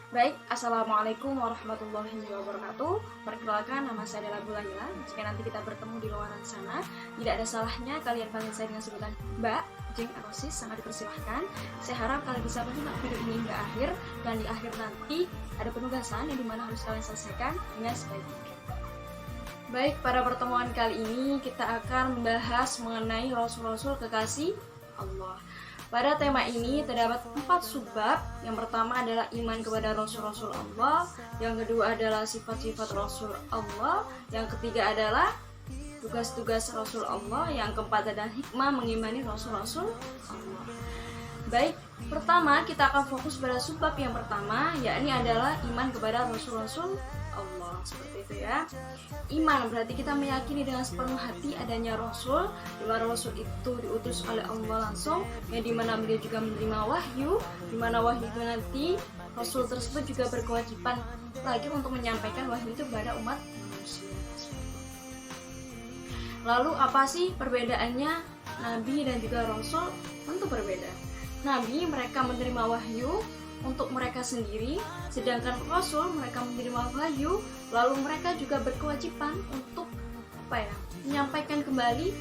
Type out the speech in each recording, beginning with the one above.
Baik, Assalamualaikum warahmatullahi wabarakatuh. Perkenalkan, nama saya adalah Bu Laila. Jika nanti kita bertemu di luaran sana, tidak ada salahnya kalian panggil saya dengan sebutan Mbak, Jeng, atau Sis, sangat dipersilahkan. Saya harap kalian bisa menyimak video ini hingga akhir, dan di akhir nanti ada penugasan yang dimana harus kalian selesaikan dengan sebaik mungkin. Baik, pada pertemuan kali ini kita akan membahas mengenai Rasul-Rasul kekasih Allah. Pada tema ini terdapat 4 subbab. Yang pertama adalah iman kepada Rasul-Rasul Allah, yang kedua adalah sifat-sifat Rasul Allah, yang ketiga adalah tugas-tugas Rasul Allah, yang keempat adalah hikmah mengimani Rasul-Rasul Allah. Baik, pertama kita akan fokus pada subbab yang pertama, yakni adalah iman kepada Rasul-Rasul Allah. Seperti itu ya. Iman berarti kita meyakini dengan sepenuh hati adanya Rasul, di mana Rasul itu diutus oleh Allah langsung, yang dimana beliau juga menerima wahyu, di mana wahyu itu nanti Rasul tersebut juga berkewajiban lagi untuk menyampaikan wahyu itu kepada umat manusia. Lalu apa sih perbedaannya Nabi dan juga Rasul? Tentu berbeda. Nabi mereka menerima wahyu untuk mereka sendiri, sedangkan Rasul mereka menerima wahyu, lalu mereka juga berkewajiban untuk menyampaikan kembali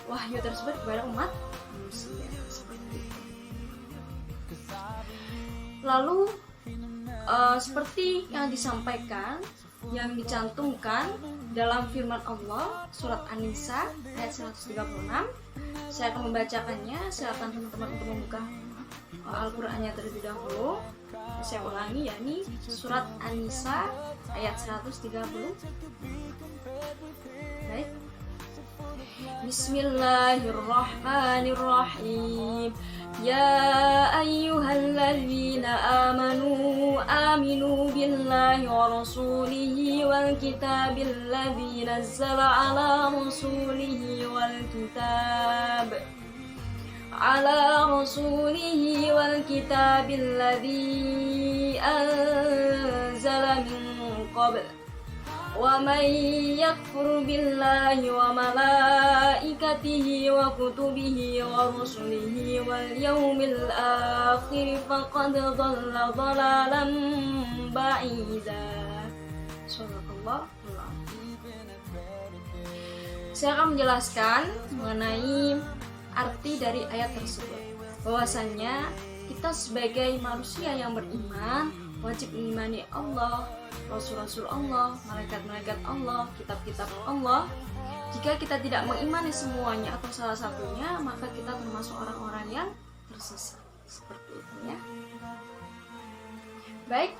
wahyu tersebut kepada umat manusia. Seperti itu. Lalu seperti yang disampaikan, yang dicantumkan dalam firman Allah surat An-Nisa ayat 136, saya akan membacakannya. Silakan teman-teman untuk membuka Al-Qur'annya terlebih dahulu. Saya ulangi, yakni surat An-Nisa ayat 130. Baik. Bismillahirrahmanirrahim. Ya ayyuhalladzina amanu aminu billahi wa rasulihi wal kitabil ladzi nazzala ala rasulihi wal kitab الذي أنزل من قبل ومن يكفر بالله وملائكته وكتبه ورسله واليوم الآخر فقد ضل ضلالا بعيدا. Saya akan menjelaskan mengenai arti dari ayat tersebut, bahwasannya kita sebagai manusia yang beriman wajib mengimani Allah, Rasul-Rasul Allah, malaikat-malaikat Allah, kitab-kitab Allah. Jika kita tidak mengimani semuanya atau salah satunya, maka kita termasuk orang-orang yang tersesat. Seperti itu ya. Baik,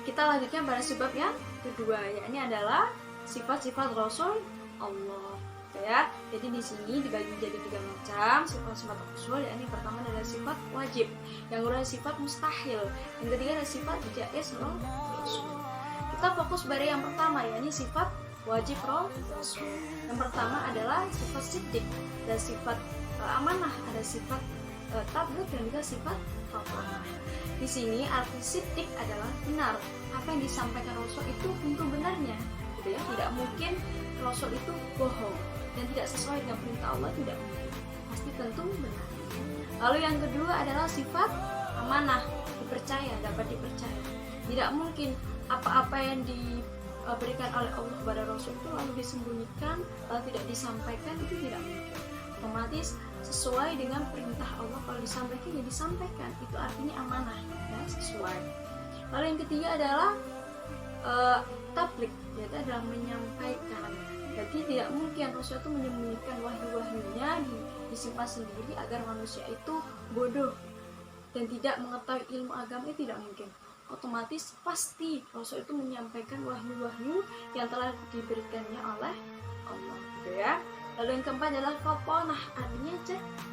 kita lanjutkan pada sebab yang kedua, yakni adalah sifat-sifat Rasul Allah. Ya, jadi di sini dibagi menjadi 3 macam sifat-sifat Rasul, yakni pertama adalah sifat wajib, yang kedua adalah sifat mustahil, yang ketiga adalah sifat jaiz Rasul. Kita fokus pada yang pertama, yakni sifat wajib Rasul. Yang pertama adalah sifat siddiq, ada sifat amanah, ada sifat tabligh dan juga sifat fatonah. Di sini arti siddiq adalah benar, apa yang disampaikan Rasul itu tentu benarnya, gitu ya. Tidak mungkin Rasul itu bohong dan tidak sesuai dengan perintah Allah, tidak mungkin, pasti tentu benar. Lalu yang kedua adalah sifat amanah, dipercaya, dapat dipercaya. Tidak mungkin apa-apa yang diberikan oleh Allah kepada Rasul itu lalu disembunyikan, lalu tidak disampaikan, itu tidak mungkin. Otomatis sesuai dengan perintah Allah, kalau disampaikan ya disampaikan, itu artinya amanah, ya, sesuai. Lalu yang ketiga adalah tabligh, yaitu adalah menyampaikan. Jadi tidak mungkin Rasul itu menyembunyikan wahyu-wahyunya, disimpan sendiri agar manusia itu bodoh dan tidak mengetahui ilmu agama, itu tidak mungkin. Otomatis pasti Rasul itu menyampaikan wahyu-wahyu yang telah diberikannya oleh Allah, gitu ya. Lalu yang keempat adalah fatonah, artinya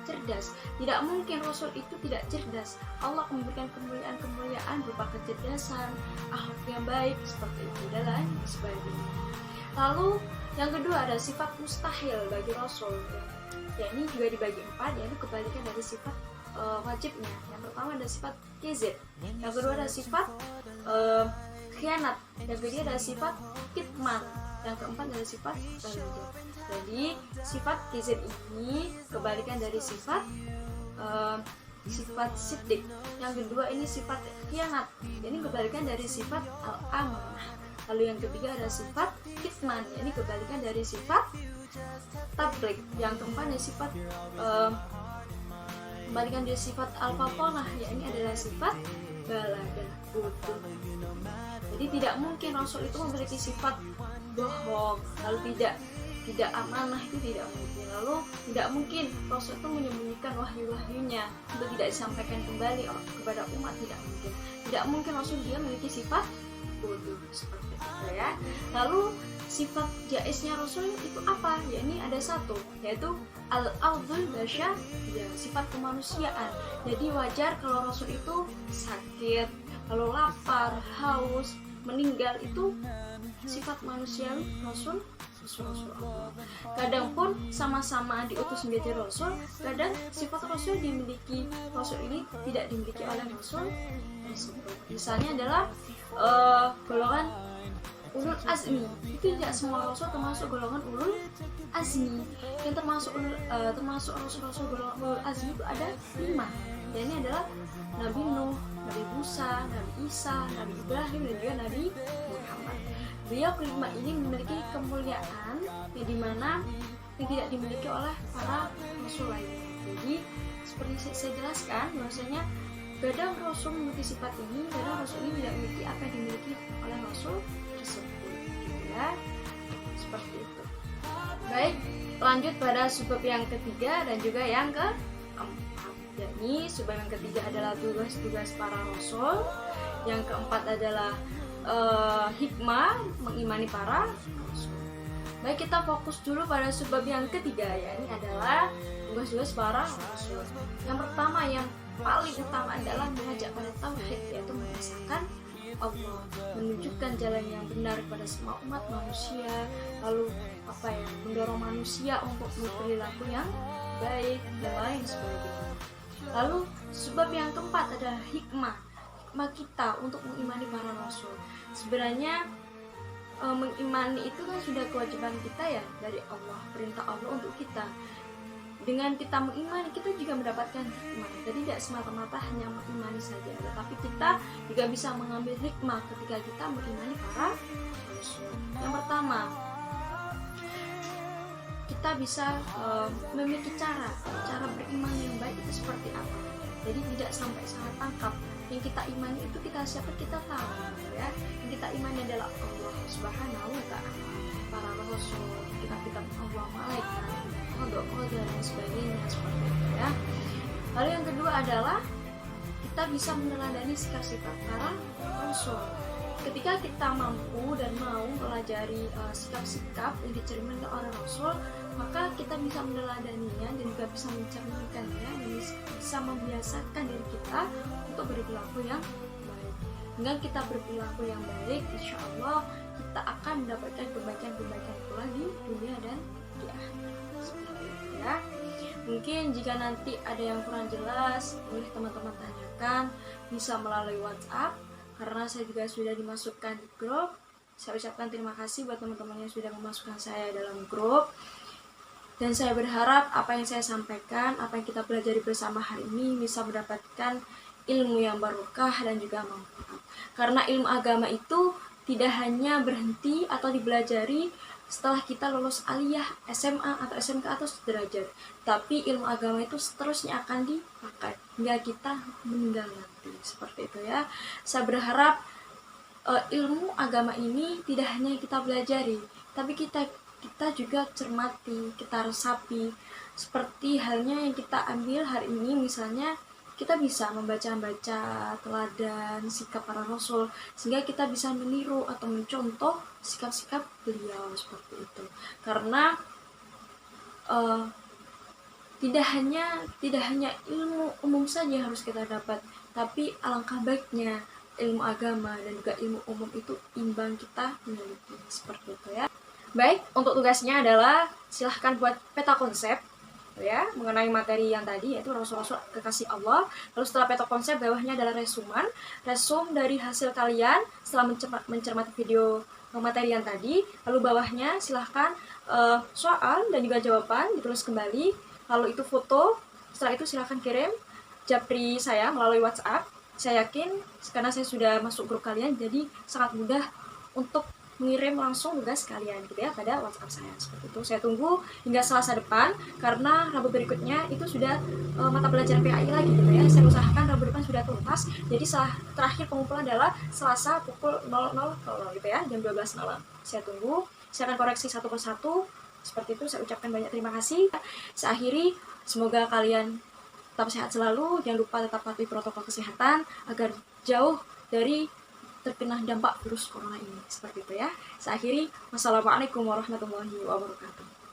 cerdas. Tidak mungkin Rasul itu tidak cerdas. Allah memberikan kemuliaan berupa kecerdasan, akhlak yang baik, seperti itu dan lain sebagainya. Lalu yang kedua ada sifat mustahil bagi Rasul, ya ini juga dibagi 4, yaitu kebalikan dari sifat wajibnya. Yang pertama ada sifat kizib, yang kedua ada sifat khianat, yang ketiga ada sifat kitman, yang keempat ada sifat tabligh. Jadi sifat kizib ini kebalikan dari sifat sifat siddiq. Yang kedua ini sifat khianat, ini kebalikan dari sifat al-amanah. Lalu yang ketiga ada sifat kitman, ini kebalikan dari sifat tabligh. Yang keempat ada sifat kebalikan dari sifat al-fatonah, ya ini adalah sifat balaghah, bodoh. Jadi tidak mungkin Rasul itu memiliki sifat bohong, lalu tidak amanah, itu tidak mungkin. Lalu tidak mungkin Rasul itu menyembunyikan wahyu-wahyunya untuk tidak disampaikan kembali kepada umat, tidak mungkin. Tidak mungkin Rasul dia memiliki sifat bodoh seperti itu ya. Lalu sifat jaiznya Rasul itu apa? Ya ini ada satu, yaitu al-ardul basyar, ya sifat kemanusiaan. Jadi wajar kalau Rasul itu sakit, lalu lapar, haus, meninggal, itu sifat manusiawi Rasul Allah. Kadang pun sama-sama diutus menjadi Rasul, kadang sifat Rasul dimiliki Rasul ini tidak dimiliki oleh Rasul tersebut. Misalnya adalah golongan ulul azmi, itu tidak semua Rasul termasuk golongan ulul azmi. Yang termasuk Rasul golongan ulul azmi itu ada 5. Dan ini adalah Nabi Nuh, Nabi Musa, Nabi Isa, Nabi Ibrahim, dan juga Nabi Muhammad. Beliau kelima ini memiliki kemuliaan yang dimana yang tidak dimiliki oleh para Rasul lainnya. Jadi seperti saya jelaskan, bahwasanya kadang Rasul memiliki sifat ini, kadang Rasul ini tidak memiliki apa yang dimiliki oleh Rasul tersebut, ya seperti itu. Baik, lanjut pada sebab yang ketiga dan juga yang keempat. Yakni sebab yang ketiga adalah tugas-tugas para Rasul, yang keempat adalah hikmah mengimani para Rasul. Baik, kita fokus dulu pada sebab yang ketiga, yakni adalah tugas-tugas para Rasul. Yang pertama, yang paling utama adalah mengajak pada tauhid, yaitu mengesahkan Allah, menunjukkan jalan yang benar kepada semua umat manusia, lalu mendorong manusia untuk berperilaku yang baik dan lain sebagainya. Lalu sebab yang keempat adalah hikmah kita untuk mengimani para Rasul. Sebenarnya mengimani itu kan sudah kewajiban kita ya dari Allah, perintah Allah untuk kita. Dengan kita mengimani, kita juga mendapatkan hikmah. Jadi tidak semata-mata hanya mengimani saja, tetapi kita juga bisa mengambil hikmah ketika kita mengimani para Rasul. Yang pertama, kita bisa memiliki cara beriman yang baik itu seperti apa. Jadi tidak sampai salah tangkap. Yang kita imani itu siapa kita tahu, ya. Yang kita imani adalah Allah Subhanahu wa Ta'ala, para Rasul, kitab-kitab Allah, malaikat, kodok dan sebagainya, seperti itu ya. Lalu yang kedua adalah kita bisa meneladani sikap-sikap para Rasul. Ketika kita mampu dan mau mempelajari sikap-sikap yang dicerminkan oleh Rasul, maka kita bisa meneladaninya dan juga bisa mencerminkannya dan bisa membiasakan diri kita untuk berperilaku yang baik. Dengan kita berperilaku yang baik, insya Allah kita akan mendapatkan kebaikan-kebaikan pula di dunia dan di akhirat. Seperti itu ya. Mungkin jika nanti ada yang kurang jelas, boleh teman-teman tanyakan, bisa melalui WhatsApp, karena saya juga sudah dimasukkan di grup. Saya ucapkan terima kasih buat teman-teman yang sudah memasukkan saya dalam grup. Dan saya berharap apa yang saya sampaikan, apa yang kita pelajari bersama hari ini bisa mendapatkan ilmu yang barokah dan juga manfaat. Karena ilmu agama itu tidak hanya berhenti atau dipelajari setelah kita lulus aliyah, SMA atau SMK atau sederajat, tapi ilmu agama itu seterusnya akan dipakai hingga kita meninggal nanti, seperti itu ya. Saya berharap ilmu agama ini tidak hanya kita pelajari, tapi kita juga cermati, kita resapi, seperti halnya yang kita ambil hari ini. Misalnya kita bisa membaca teladan sikap para Rasul, sehingga kita bisa meniru atau mencontoh sikap-sikap beliau seperti itu. Karena tidak hanya ilmu umum saja harus kita dapat, tapi alangkah baiknya ilmu agama dan juga ilmu umum itu imbang kita miliki, seperti itu ya. Baik, untuk tugasnya adalah silahkan buat peta konsep ya mengenai materi yang tadi, yaitu Rasul-Rasul kekasih Allah. Lalu setelah peta konsep, bawahnya adalah resum dari hasil kalian setelah mencermati video materi yang tadi. Lalu bawahnya silahkan soal dan juga jawaban ditulis kembali, lalu itu foto. Setelah itu silahkan kirim japri saya melalui WhatsApp. Saya yakin karena saya sudah masuk grup kalian, jadi sangat mudah untuk mengirim langsung tugas kalian gitu ya pada WhatsApp saya. Seperti itu. Saya tunggu hingga Selasa depan karena Rabu berikutnya itu sudah mata pelajaran PAI lagi gitu ya. Saya usahakan Rabu depan sudah tuntas. Jadi terakhir pengumpulan adalah Selasa pukul 00.00 gitu ya, jam 12 malam. Saya tunggu, saya akan koreksi satu persatu. Seperti itu, saya ucapkan banyak terima kasih. Saya akhiri, semoga kalian tetap sehat selalu, jangan lupa tetap patuhi protokol kesehatan agar jauh dari terkena dampak virus corona ini. Seperti itu ya. Saya akhiri, wassalamualaikum warahmatullahi wabarakatuh.